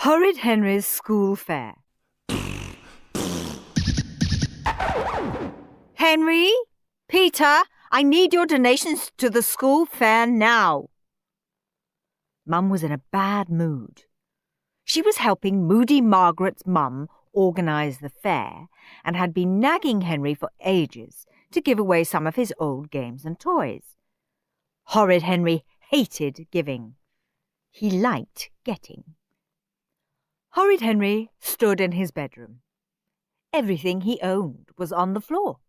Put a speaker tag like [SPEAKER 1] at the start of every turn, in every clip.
[SPEAKER 1] Horrid Henry's School Fair. Henry, Peter, I need your donations to the school fair now. Mum was in a bad mood. She was helping Moody Margaret's mum organise the fair and had been nagging Henry for ages to give away some of his old games and toys. Horrid Henry hated giving. He liked getting. Horrid Henry stood in his bedroom. Everything he owned was on the floor.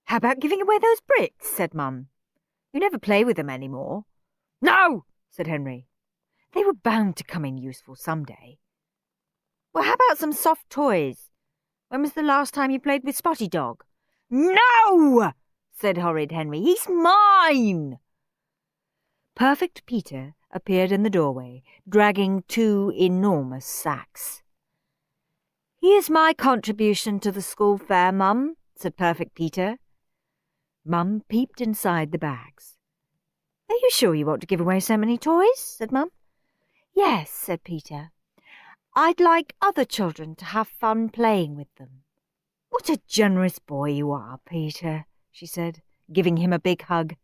[SPEAKER 1] "How about giving away those bricks?" said Mum. "You never play with them any more." "No!" said Henry. They were bound to come in useful some day. "Well, how about some soft toys? When was the last time you played with Spotty Dog?" "No!" said Horrid Henry. "He's mine!" Perfect Peter appeared in the doorway, dragging 2 enormous sacks. "Here's my contribution to the school fair, Mum," said Perfect Peter. Mum peeped inside the bags. "Are you sure you want to give away so many toys?" said Mum. "Yes," said Peter. "I'd like other children to have fun playing with them." "What a generous boy you are, Peter," she said, giving him a big hug.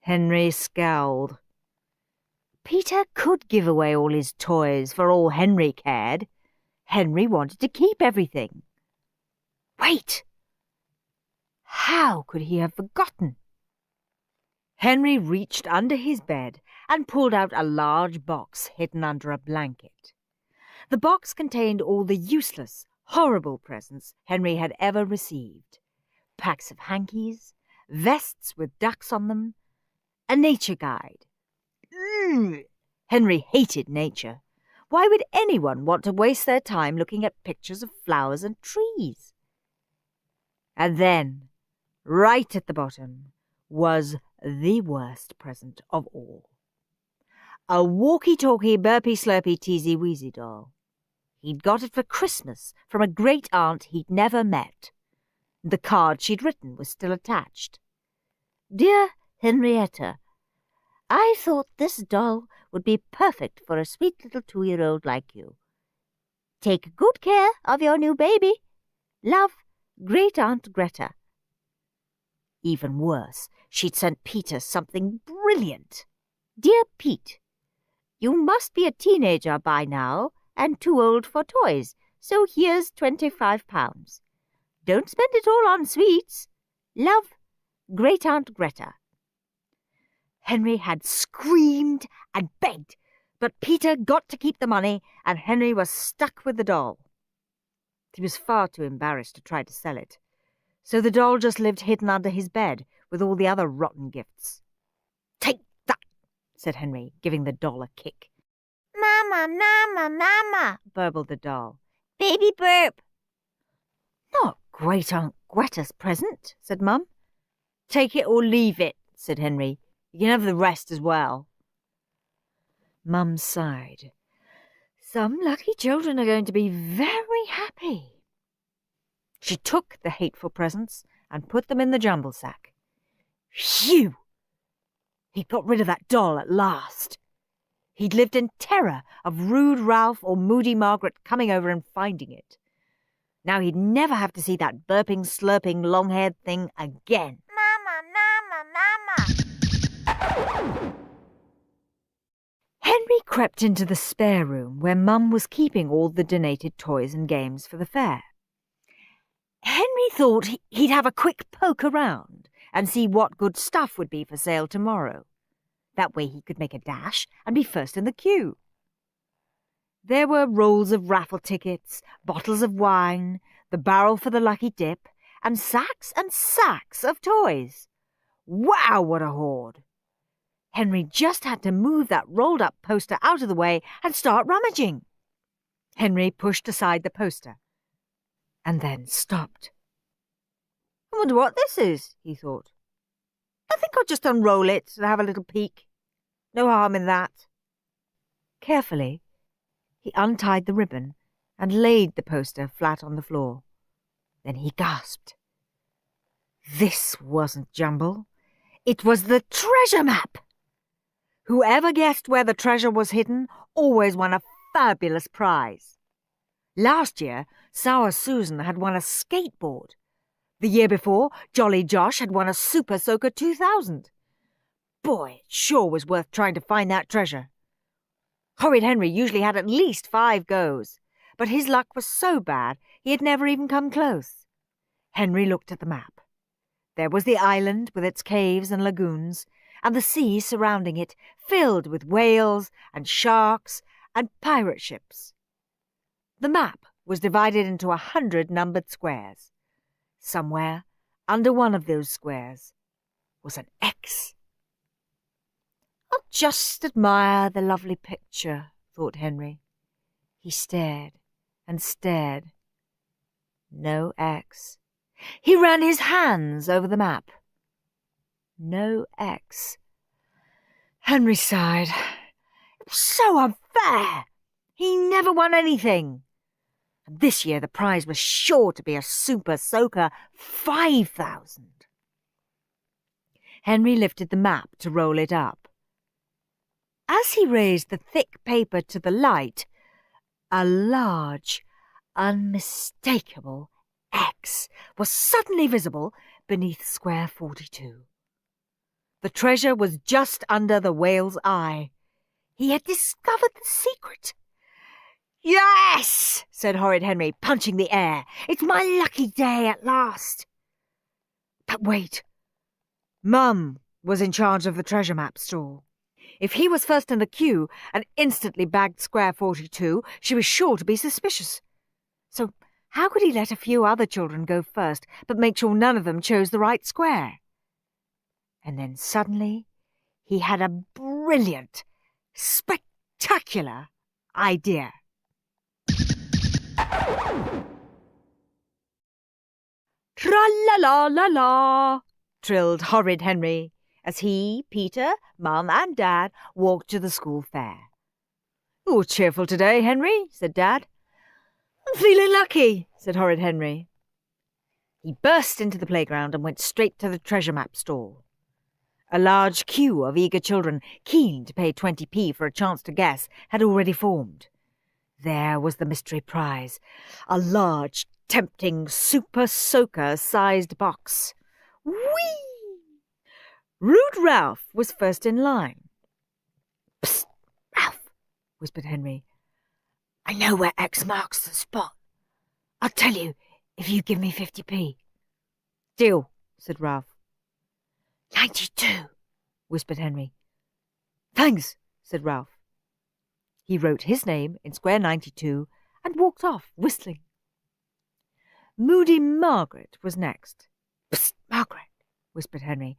[SPEAKER 1] Henry scowled. Peter could give away all his toys for all Henry cared. Henry wanted to keep everything. Wait! How could he have forgotten? Henry reached under his bed and pulled out a large box hidden under a blanket. The box contained all the useless, horrible presents Henry had ever received. Packs of hankies, vests with ducks on them, a nature guide. Henry hated nature. Why would anyone want to waste their time looking at pictures of flowers and trees? And then, right at the bottom, was the worst present of all. A walkie-talkie, burpy-slurpy, teasy-weasy doll. He'd got it for Christmas from a great-aunt he'd never met. The card she'd written was still attached. "Dear Henrietta, I thought this doll would be perfect for a sweet little 2-year-old like you. Take good care of your new baby. Love, Great-Aunt Greta." Even worse, she'd sent Peter something brilliant. "Dear Pete, you must be a teenager by now and too old for toys, so here's £25. Don't spend it all on sweets. Love, Great-Aunt Greta." Henry had screamed and begged, but Peter got to keep the money and Henry was stuck with the doll. He was far too embarrassed to try to sell it, so the doll just lived hidden under his bed with all the other rotten gifts. "Take that," said Henry, giving the doll a kick. "Mama, Mama, Mama," burbled the doll. "Baby burp." "Not Great-Aunt Greta's present," said Mum. "Take it or leave it," said Henry. "You can have the rest as well." Mum sighed. Some lucky children are going to be very happy. She took the hateful presents and put them in the jumble sack. Phew! He'd got rid of that doll at last. He'd lived in terror of Rude Ralph or Moody Margaret coming over and finding it. Now he'd never have to see that burping, slurping, long-haired thing again. "Mama, Mama, Mama!" Henry crept into the spare room where Mum was keeping all the donated toys and games for the fair. Henry thought he'd have a quick poke around and see what good stuff would be for sale tomorrow. That way he could make a dash and be first in the queue. There were rolls of raffle tickets, bottles of wine, the barrel for the lucky dip, and sacks of toys. Wow, what a hoard! Henry just had to move that rolled-up poster out of the way and start rummaging. Henry pushed aside the poster and then stopped. "I wonder what this is," he thought. "I think I'll just unroll it and have a little peek. No harm in that." Carefully, he untied the ribbon and laid the poster flat on the floor. Then he gasped. This wasn't jumble. It was the treasure map! Whoever guessed where the treasure was hidden always won a fabulous prize. Last year, Sour Susan had won a skateboard. The year before, Jolly Josh had won a Super Soaker 2000. Boy, it sure was worth trying to find that treasure. Horrid Henry usually had at least 5 goes, but his luck was so bad he had never even come close. Henry looked at the map. There was the island with its caves and lagoons, and the sea surrounding it, filled with whales and sharks and pirate ships. The map was divided into 100 numbered squares. Somewhere under one of those squares was an X. "I'll just admire the lovely picture," thought Henry. He stared and stared. No X. He ran his hands over the map. No X. Henry sighed. It was so unfair. He never won anything. And this year the prize was sure to be a Super Soaker 5000. Henry lifted the map to roll it up. As he raised the thick paper to the light, a large, unmistakable X was suddenly visible beneath square 42. The treasure was just under the whale's eye. He had discovered the secret. "Yes!" said Horrid Henry, punching the air. "It's my lucky day at last." But wait. Mum was in charge of the treasure map store. If he was first in the queue and instantly bagged square 42, she was sure to be suspicious. So how could he let a few other children go first, but make sure none of them chose the right square? And then suddenly he had a brilliant, spectacular idea. "Tra-la-la-la-la," trilled Horrid Henry, as he, Peter, Mum and Dad walked to the school fair. "You're cheerful today, Henry," said Dad. "I'm feeling lucky," said Horrid Henry. He burst into the playground and went straight to the treasure map stall. A large queue of eager children, keen to pay 20p for a chance to guess, had already formed. There was the mystery prize, a large, tempting Super Soaker-sized box. Whee! Rude Ralph was first in line. "Psst, Ralph," whispered Henry. "I know where X marks the spot. I'll tell you if you give me 50p. "Deal," said Ralph. 92, whispered Henry. "Thanks," said Ralph. He wrote his name in square 92 and walked off, whistling. Moody Margaret was next. "Psst, Margaret," whispered Henry.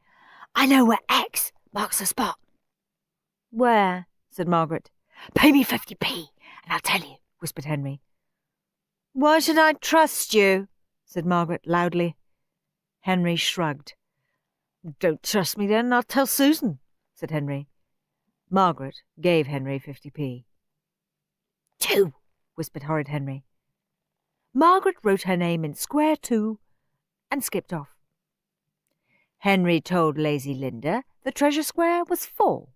[SPEAKER 1] "I know where X marks the spot." "Where?" said Margaret. "Pay me 50p and I'll tell you," whispered Henry. "Why should I trust you?" said Margaret loudly. Henry shrugged. "Don't trust me then, I'll tell Susan," said Henry. Margaret gave Henry 50p. "2," whispered Horrid Henry. Margaret wrote her name in square 2 and skipped off. Henry told Lazy Linda the treasure square was 4.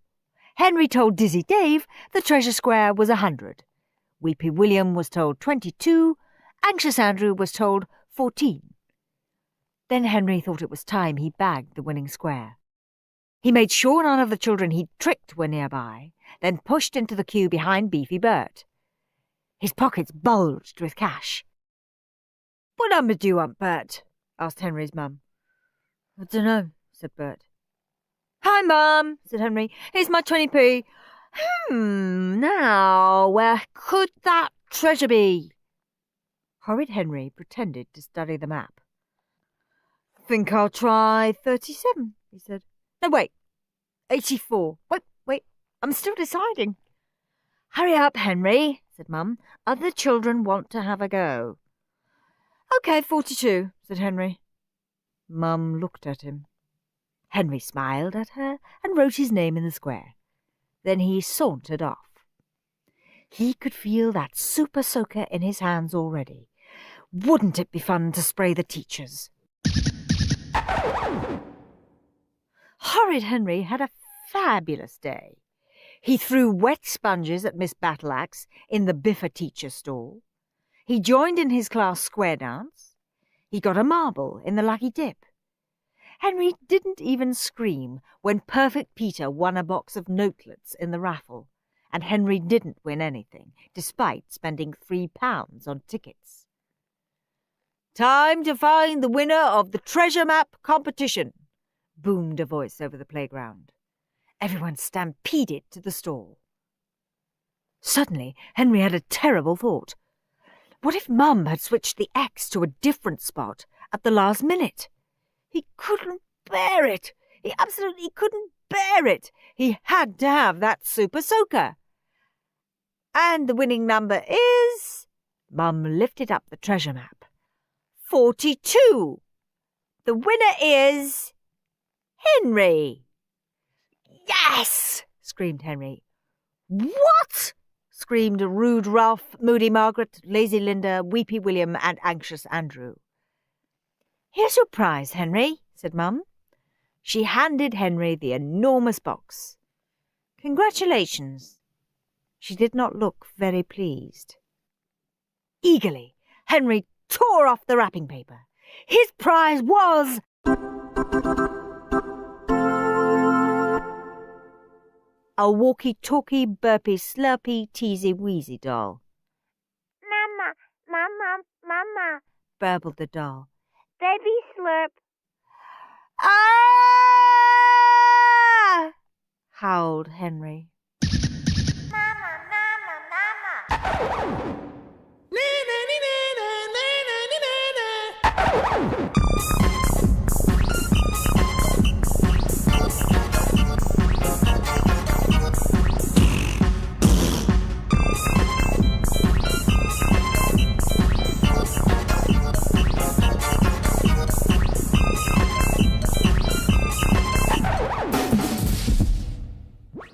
[SPEAKER 1] Henry told Dizzy Dave the treasure square was 100. Weepy William was told 22. Anxious Andrew was told 14. Then Henry thought it was time he bagged the winning square. He made sure none of the children he'd tricked were nearby, then pushed into the queue behind Beefy Bert. His pockets bulged with cash. "What number do you want, Bert?" asked Henry's mum. "I dunno," said Bert. "Hi, Mum," said Henry. "Here's my 20p. Now, where could that treasure be?" Horrid Henry pretended to study the map. "Think I'll try 37, he said. "No, wait, 84. Wait, I'm still deciding." "Hurry up, Henry," said Mum. "Other children want to have a go." "OK, 42, said Henry. Mum looked at him. Henry smiled at her and wrote his name in the square. Then he sauntered off. He could feel that Super Soaker in his hands already. Wouldn't it be fun to spray the teachers? Horrid Henry had a fabulous day. He threw wet sponges at Miss Battleaxe in the Biffa teacher stall. He joined in his class square dance. He got a marble in the lucky dip. Henry didn't even scream when Perfect Peter won a box of notelets in the raffle, and Henry didn't win anything, despite spending £3 on tickets. "Time to find the winner of the treasure map competition," boomed a voice over the playground. Everyone stampeded to the stall. Suddenly, Henry had a terrible thought. What if Mum had switched the X to a different spot at the last minute? He couldn't bear it. He absolutely couldn't bear it. He had to have that Super Soaker. "And the winning number is—" Mum lifted up the treasure map. 42. The winner is Henry. "Yes!" screamed Henry. "What?" screamed Rude Ralph, Moody Margaret, Lazy Linda, Weepy William, and Anxious Andrew. "Here's your prize, Henry," said Mum. She handed Henry the enormous box. "Congratulations." She did not look very pleased. Eagerly, Henry tore off the wrapping paper. His prize was a walkie-talkie, burpy, slurpy, teasy-weasy doll.
[SPEAKER 2] "Mama, Mama, Mama,"
[SPEAKER 1] burbled the doll.
[SPEAKER 2] "Baby slurp."
[SPEAKER 1] "Ah!" howled Henry.
[SPEAKER 2] "Mama, Mama, Mama."